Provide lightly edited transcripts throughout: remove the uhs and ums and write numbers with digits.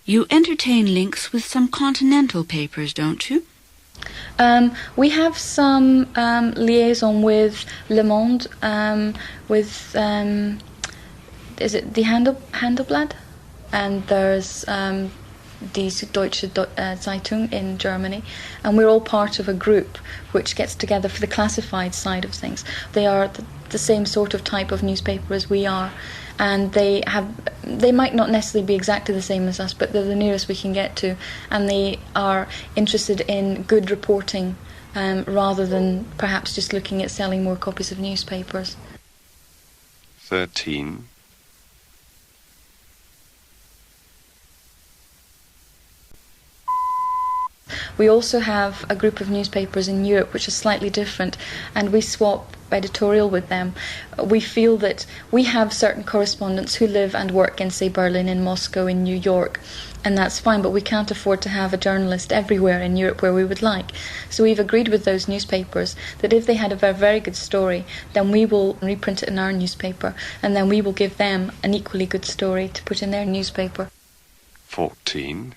You entertain links with some continental papers, don't you? We have some liaison with Le Monde, with is it the Handelsblatt? And there's die Süddeutsche Zeitung in Germany, and we're all part of a group which gets together for the classified side of things. They are the same sort of type of newspaper as we are, and they might not necessarily be exactly the same as us, but they're the nearest we can get to, and they are interested in good reporting rather than perhaps just looking at selling more copies of newspapers. 13. We also have a group of newspapers in Europe which are slightly different, and we swap editorial with them. We feel that we have certain correspondents who live and work in, say, Berlin, in Moscow, in New York, and that's fine, but we can't afford to have a journalist everywhere in Europe where we would like. So we've agreed with those newspapers that if they had a very, very good story, then we will reprint it in our newspaper, and then we will give them an equally good story to put in their newspaper. 14.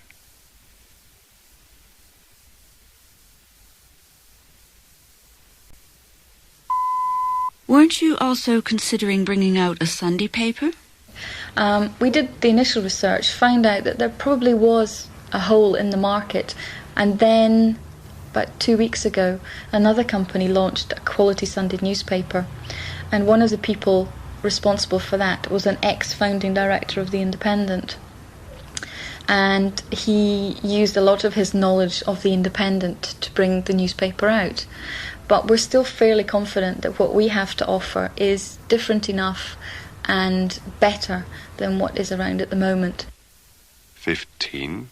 Weren't you also considering bringing out a Sunday paper? We did the initial research, found out that there probably was a hole in the market, and then about 2 weeks ago another company launched a quality Sunday newspaper, and one of the people responsible for that was an ex-founding director of The Independent, and he used a lot of his knowledge of The Independent to bring the newspaper out. But we're still fairly confident that what we have to offer is different enough and better than what is around at the moment. 15.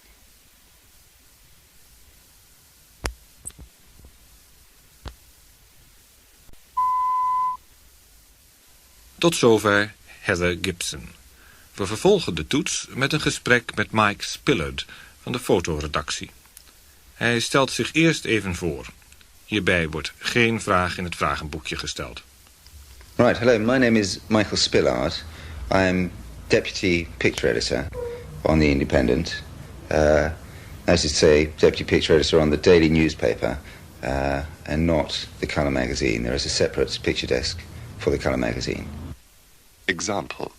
Tot zover Heather Gibson. We vervolgen de toets met een gesprek met Mike Spillard van de fotoredactie. Hij stelt zich eerst even voor. Hierbij wordt geen vraag in het vragenboekje gesteld. Right, hello, my name is Michael Spillard. I'm Deputy Picture Editor on The Independent. As to say, Deputy Picture Editor on the daily newspaper and not the colour magazine. There is a separate picture desk for the colour magazine. Example.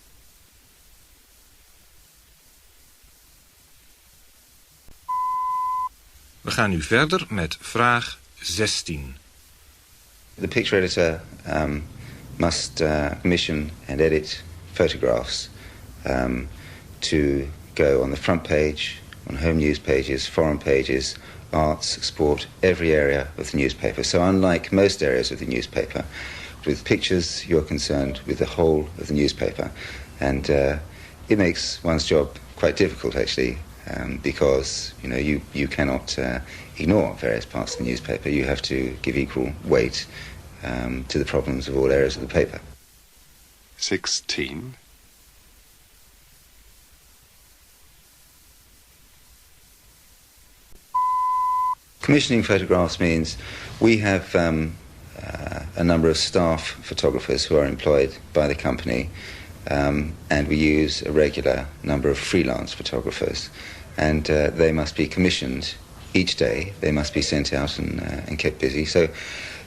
We gaan nu verder met vraag 16. The picture editor must commission and edit photographs to go on the front page, on home news pages, foreign pages, arts, sport, every area of the newspaper. So unlike most areas of the newspaper, with pictures you're concerned with the whole of the newspaper. And it makes one's job quite difficult actually, because you cannot ignore various parts of the newspaper. You have to give equal weight to the problems of all areas of the paper. 16. Commissioning photographs means we have a number of staff photographers who are employed by the company, and we use a regular number of freelance photographers, and they must be commissioned each day. They must be sent out and kept busy. So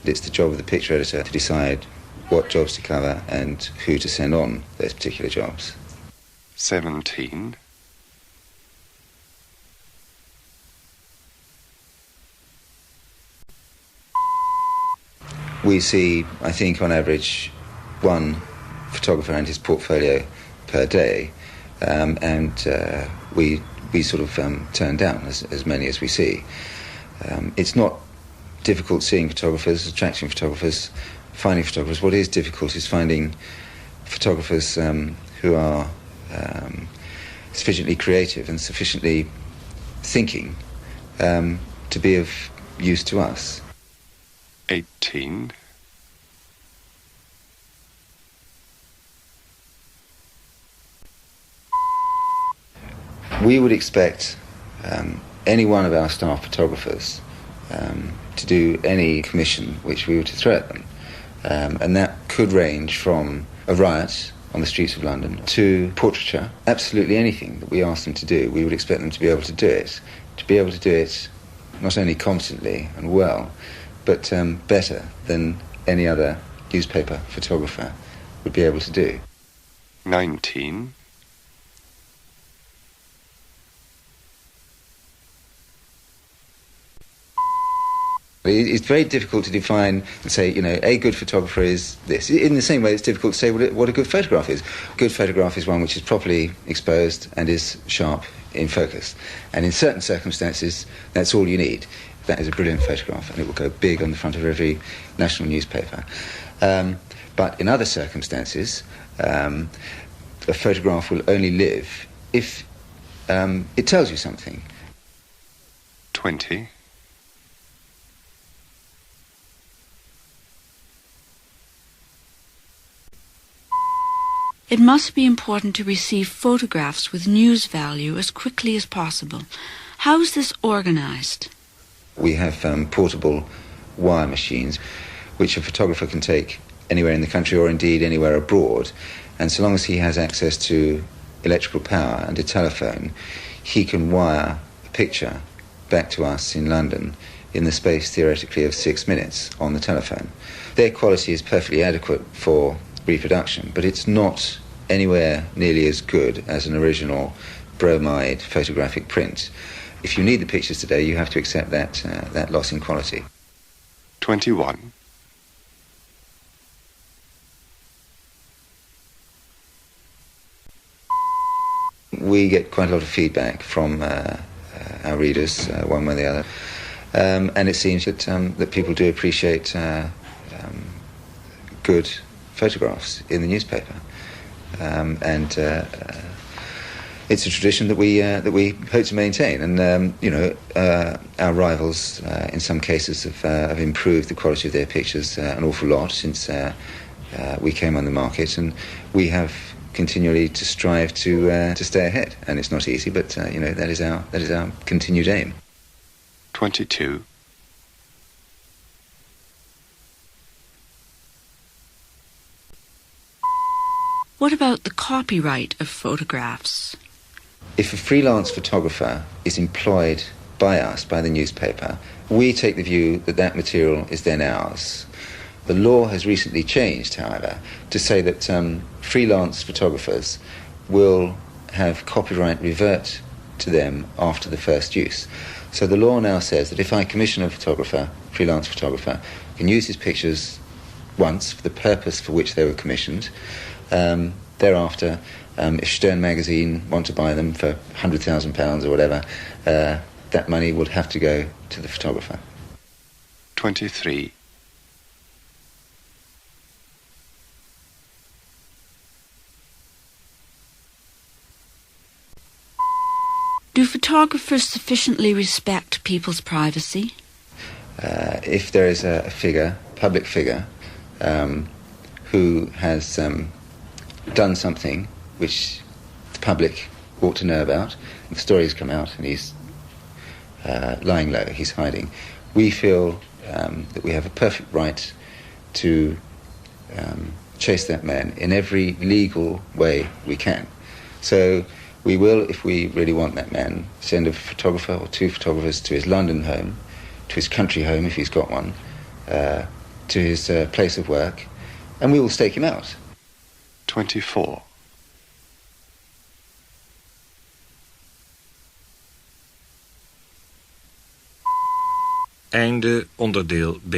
it's the job of the picture editor to decide what jobs to cover and who to send on those particular jobs. 17. We see, I think, on average, one photographer and his portfolio per day, and we sort of turn down as many as we see. It's not difficult seeing photographers, attracting photographers, finding photographers. What is difficult is finding photographers who are sufficiently creative and sufficiently thinking to be of use to us. 18. We would expect any one of our staff photographers to do any commission which we were to throw at them. And that could range from a riot on the streets of London, to portraiture. Absolutely anything that we ask them to do, we would expect them to be able to do it. To be able to do it not only competently and well, but better than any other newspaper photographer would be able to do. 19. It's very difficult to define and say, a good photographer is this. In the same way, it's difficult to say what a good photograph is. A good photograph is one which is properly exposed and is sharp in focus. And in certain circumstances, that's all you need. That is a brilliant photograph, and it will go big on the front of every national newspaper. But in other circumstances, a photograph will only live if it tells you something. 20. It must be important to receive photographs with news value as quickly as possible. How is this organized? We have portable wire machines which a photographer can take anywhere in the country or indeed anywhere abroad, and so long as he has access to electrical power and a telephone, he can wire a picture back to us in London in the space theoretically of 6 minutes on the telephone. Their quality is perfectly adequate for reproduction, but it's not anywhere nearly as good as an original bromide photographic print. If you need the pictures today, you have to accept that loss in quality. 21. We get quite a lot of feedback from our readers, one way or the other, and it seems that people do appreciate good photographs in the newspaper, and it's a tradition that we hope to maintain. And our rivals, in some cases, have improved the quality of their pictures an awful lot since we came on the market, and we have continually to strive to stay ahead. And it's not easy, but that is our continued aim. 22. What about the copyright of photographs? If a freelance photographer is employed by us, by the newspaper, we take the view that that material is then ours. The law has recently changed, however, to say that freelance photographers will have copyright revert to them after the first use. So the law now says that if I commission a photographer, freelance photographer, can use his pictures once for the purpose for which they were commissioned. Thereafter, if Stern magazine want to buy them for £100,000 or whatever, that money would have to go to the photographer. 23. Do photographers sufficiently respect people's privacy? If there is a figure, public figure, who has done something which the public ought to know about, and the stories come out and he's lying low, he's hiding, we feel that we have a perfect right to chase that man in every legal way we can. So we will, if we really want that man, send a photographer or two photographers to his London home, to his country home if he's got one, to his place of work, and we will stake him out. 24. Einde onderdeel B.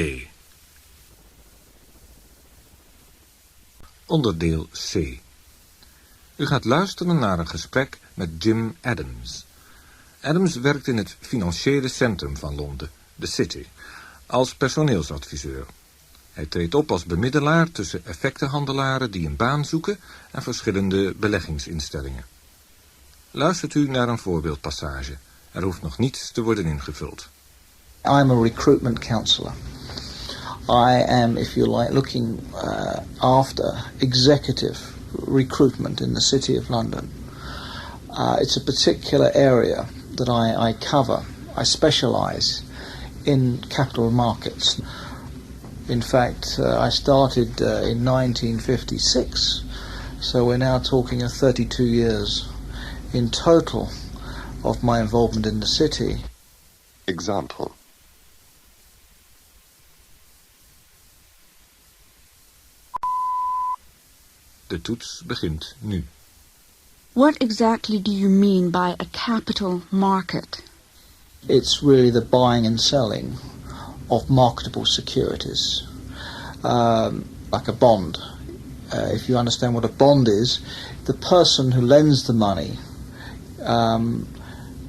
Onderdeel C. U gaat luisteren naar een gesprek met Jim Adams. Adams werkt in het financiële centrum van Londen, de City, als personeelsadviseur. Hij treedt op als bemiddelaar tussen effectenhandelaren die een baan zoeken en verschillende beleggingsinstellingen. Luistert u naar een voorbeeldpassage. Er hoeft nog niets te worden ingevuld. I'm a recruitment counsellor. I am, if you like, looking after executive recruitment in the City of London. It's a particular area that I cover. I specialise in capital markets. In fact, I started in 1956 So we're now talking of 32 years in total of my involvement in the city. Example. De toets begint nu. What exactly do you mean by a capital market? It's really the buying and selling of marketable securities, like a bond. If you understand what a bond is, the person who lends the money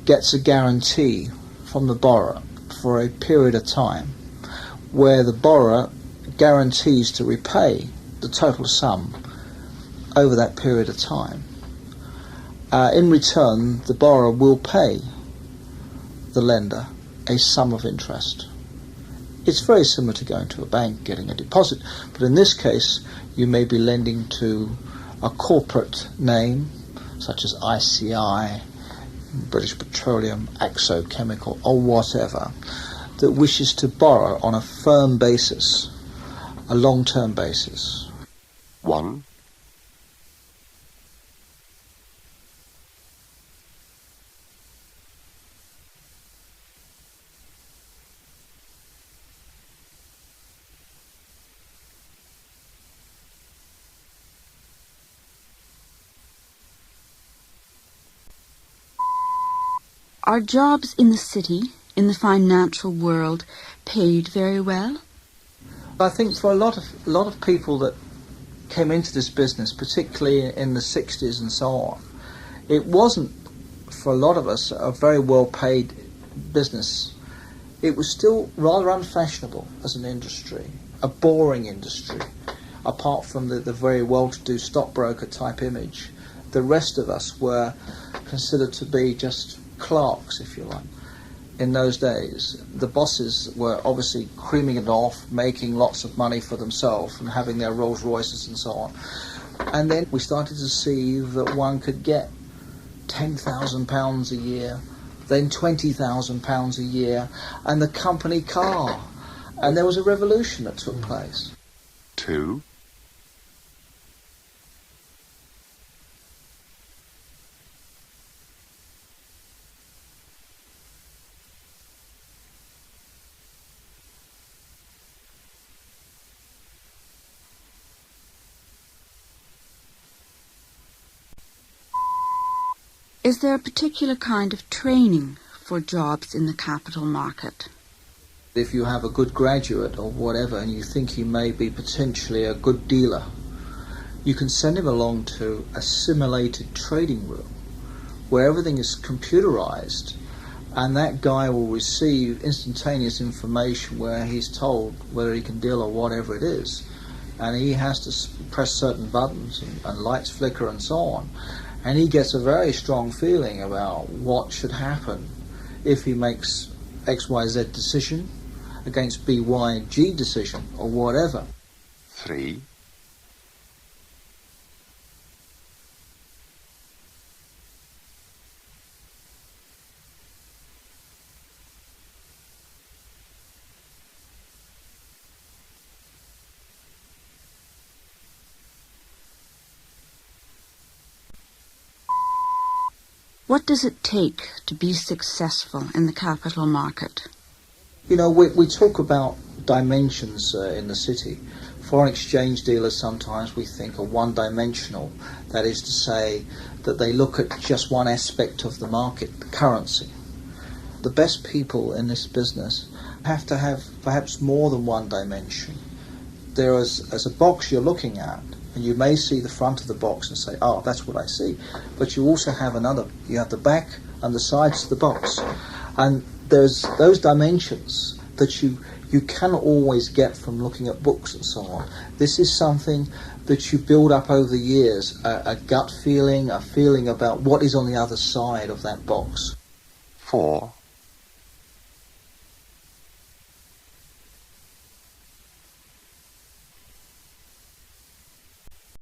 gets a guarantee from the borrower for a period of time, where the borrower guarantees to repay the total sum over that period of time. In return, the borrower will pay the lender a sum of interest. It's very similar to going to a bank, getting a deposit, but in this case you may be lending to a corporate name such as ICI, British Petroleum, Axo Chemical, or whatever, that wishes to borrow on a firm basis, a long-term basis. 1. Are jobs in the city, in the financial world, paid very well? I think for a lot of people that came into this business, particularly in the 60s and so on, it wasn't, for a lot of us, a very well-paid business. It was still rather unfashionable as an industry, a boring industry, apart from the very well-to-do stockbroker type image. The rest of us were considered to be just clerks, if you like. In those days, the bosses were obviously creaming it off, making lots of money for themselves and having their Rolls Royces and so on. And then we started to see that one could get £10,000 a year, then £20,000 a year, and the company car. And there was a revolution that took place. 2. Is there a particular kind of training for jobs in the capital market? If you have a good graduate or whatever and you think he may be potentially a good dealer, you can send him along to a simulated trading room where everything is computerized, and that guy will receive instantaneous information where he's told whether he can deal or whatever it is, and he has to press certain buttons and lights flicker and so on, and he gets a very strong feeling about what should happen if he makes XYZ decision against BYG decision or whatever. 3. What does it take to be successful in the capital market? You know, we talk about dimensions in the city. Foreign exchange dealers sometimes we think are one-dimensional. That is to say that they look at just one aspect of the market, the currency. The best people in this business have to have perhaps more than one dimension. There is as a box you're looking at, and you may see the front of the box and say, oh, that's what I see. But you also have you have the back and the sides of the box. And there's those dimensions that you cannot always get from looking at books and so on. This is something that you build up over the years, a gut feeling, a feeling about what is on the other side of that box. 4.